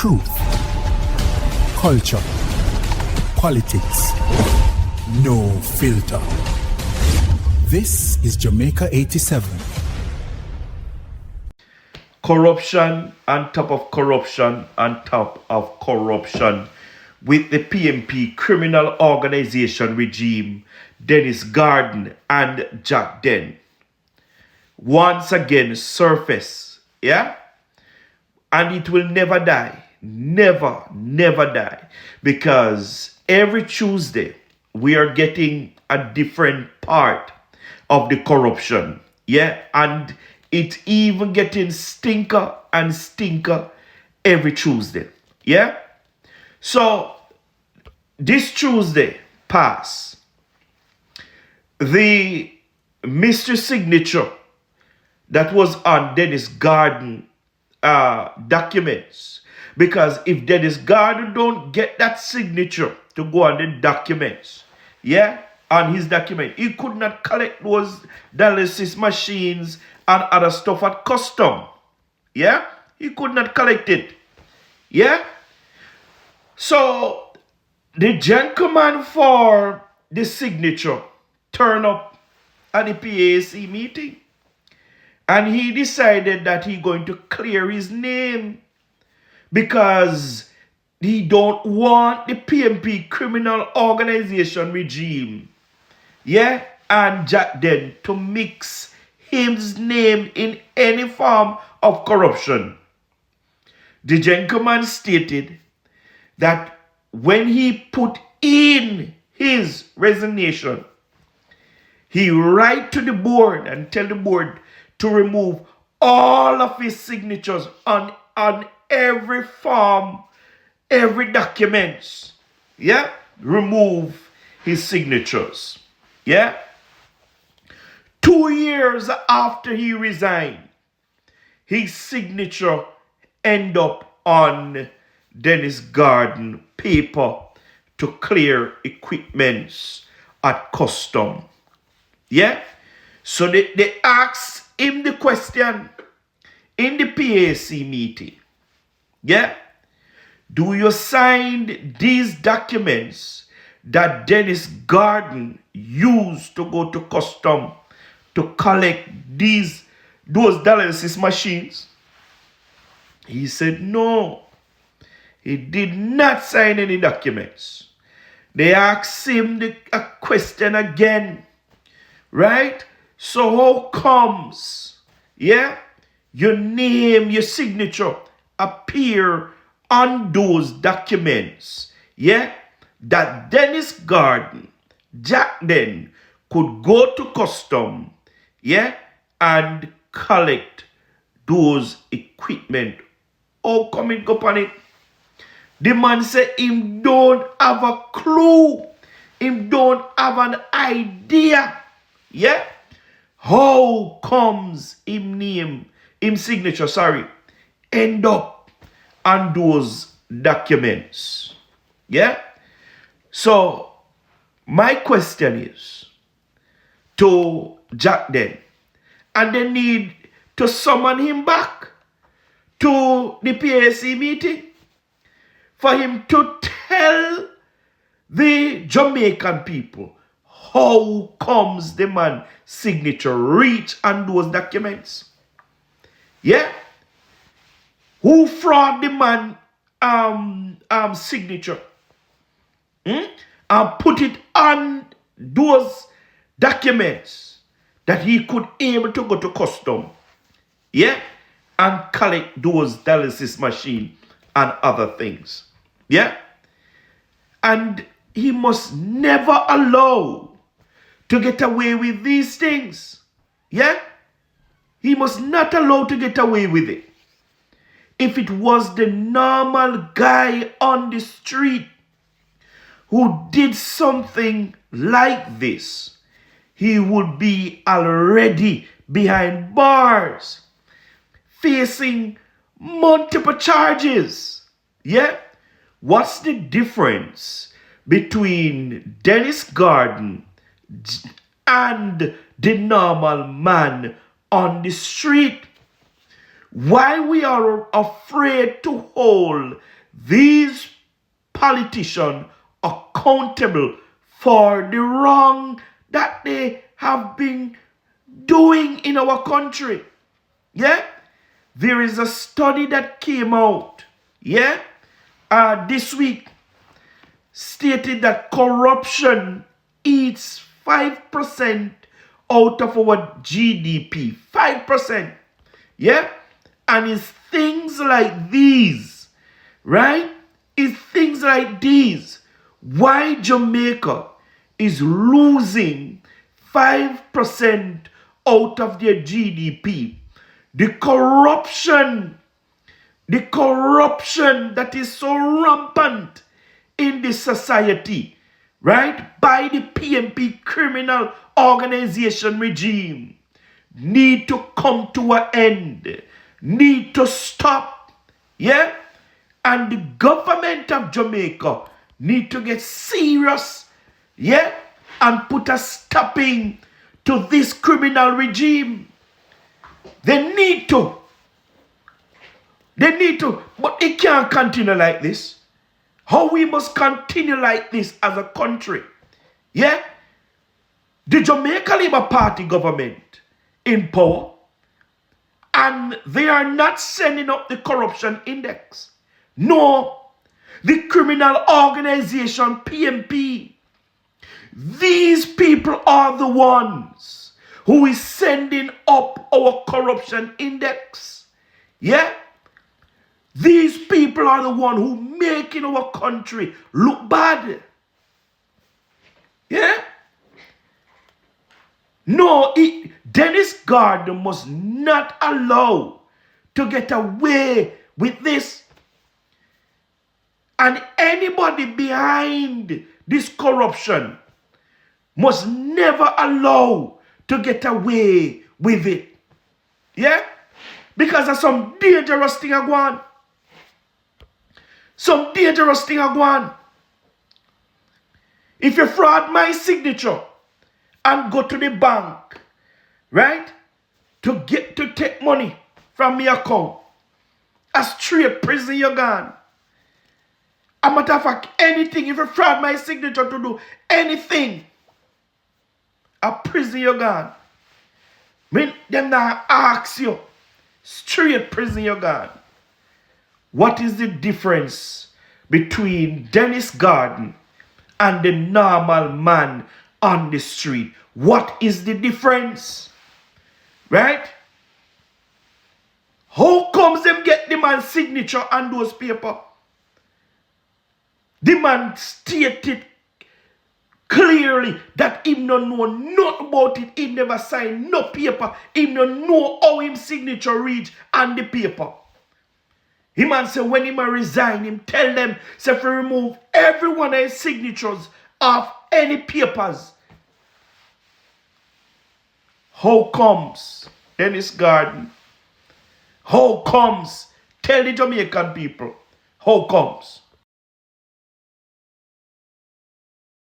Truth, culture, politics, no filter. This is Jamaica 87. Corruption on top of corruption on top of corruption with the PMP criminal organization regime, Dennis Garden and Jack Den. Once again surface, yeah? And it will never die. Never, never die. Because every Tuesday, we are getting a different part of the corruption. Yeah? And it even getting stinker and stinker every Tuesday. Yeah? So, this Tuesday pass, the mystery signature that was on Dennis Garden documents. Because if Dennis Garden don't get that signature to go on the documents, yeah, on his document, he could not collect those dialysis machines and other stuff at custom. Yeah, he could not collect it. Yeah. So the gentleman for the signature turned up at the PAAC meeting. And he decided that he going to clear his name because he don't want the PMP criminal organization regime, yeah, and Jack Den to mix his name in any form of corruption. The gentleman stated that when he put in his resignation, he write to the board and tell the board to remove all of his signatures on every form, every document. Yeah? Remove his signatures. Yeah? 2 years after he resigned, his signature end up on Dennis Garden paper to clear equipments at custom. Yeah? So they asked him the question in the PAAC meeting. Yeah? Do you sign these documents that Dennis Garden used to go to custom to collect those dialysis machines? He said no. He did not sign any documents. They asked him a question again. Right? So how comes, yeah, your name, your signature appear on those documents, yeah, that Dennis Garden, Jack Den, could go to custom, yeah, and collect those equipment? How come it go on it? The man said him don't have a clue. Him don't have an idea, yeah. How comes him signature, end up on those documents? Yeah? So, my question is to Jack Den, and they need to summon him back to the PAAC meeting for him to tell the Jamaican people how comes the man signature reach on those documents? Yeah? Who fraud the man signature? And put it on those documents that he could able to go to custom. Yeah? And collect those dialysis machine and other things. Yeah? And he must never allow to get away with these things. Yeah? He must not allow to get away with it. If it was the normal guy on the street who did something like this, he would be already behind bars, facing multiple charges. Yeah? What's the difference between Dennis Garden and the normal man on the street? why we are afraid to hold these politicians accountable for the wrong that they have been doing in our country. Yeah? There is a study that came out, yeah, this week, stated that corruption eats 5% out of our GDP. 5%. Yeah? And it's things like these, right? It's things like these. Why Jamaica is losing 5% out of their GDP. The corruption that is so rampant in this society, right? By the PNP criminal organization regime, need to come to an end, need to stop, yeah? And the government of Jamaica need to get serious, yeah? And put a stopping to this criminal regime. They need to, but it can't continue like this. How we must continue like this as a country, yeah? The Jamaica Labour Party government in power, and they are not sending up the corruption index. No, the criminal organization PNP, these people are the ones who is sending up our corruption index. Yeah? These people are the ones who making our country look bad. Yeah? No, Dennis Gardner must not allow to get away with this. And anybody behind this corruption must never allow to get away with it. Yeah? Because there's some dangerous thing going on. Some dangerous thing going on. If you fraud my signature and go to the bank, right, to take money from my account, a straight prison you're gone. A matter of fact, anything, if you fraud my signature to do anything, a prison you're gone. When them now ask you, straight prison you're gone. What is the difference between Dennis Garden and the normal man on the street? What is the difference? Right? How comes them get the man's signature on those papers? The man stated clearly that he don't know nothing about it. He never signed no paper. He don't know how his signature reach on the paper. He man say when he man resign, him tell them, say if remove every one of his signatures off any papers. How comes, Dennis Garden? How comes? Tell the Jamaican people. How comes?